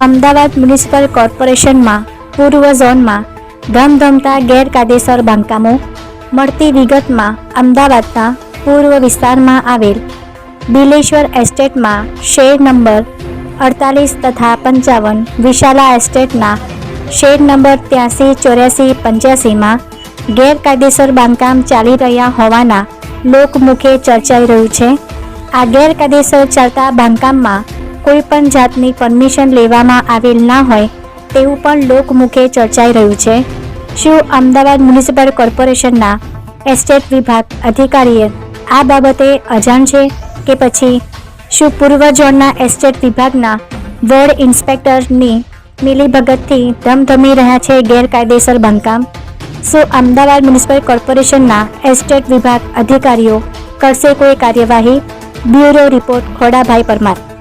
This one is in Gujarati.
અમદાવાદ મ્યુનિસિપલ કોર્પોરેશનમાં પૂર્વ ઝોનમાં ધમધમતા ગેરકાયદેસર બાંધકામો. મળતી વિગતમાં અમદાવાદના પૂર્વ વિસ્તારમાં આવેલ બિલેશ્વર એસ્ટેટમાં શેડ નંબર 48 તથા 55, વિશાલા એસ્ટેટના શેડ નંબર 83, 84, 85માં ગેરકાયદેસર બાંધકામ ચાલી રહ્યા હોવાના લોકમુખે ચર્ચાઈ રહ્યું છે. આ ગેરકાયદેસર ચાલતા બાંધકામમાં કોઈ પણ જાતની પરમિશન લેવામાં આવેલ ના હોય તેવું પણ લોકમુખે ચર્ચાઈ રહ્યું છે. શું અમદાવાદ મ્યુનિસિપલ કોર્પોરેશનના એસ્ટેટ વિભાગ અધિકારીએ આ બાબતે અજાણ છે કે પછી શું પૂર્વ ઝોનના એસ્ટેટ વિભાગના વોર્ડ ઇન્સ્પેક્ટરની મિલીભગતથી ધમધમી રહ્યા છે ગેરકાયદેસર બાંધકામ? શું અમદાવાદ મ્યુનિસિપલ કોર્પોરેશનના એસ્ટેટ વિભાગ અધિકારીઓ કરશે કોઈ કાર્યવાહી? Bureau report, Khodabhai Parmar.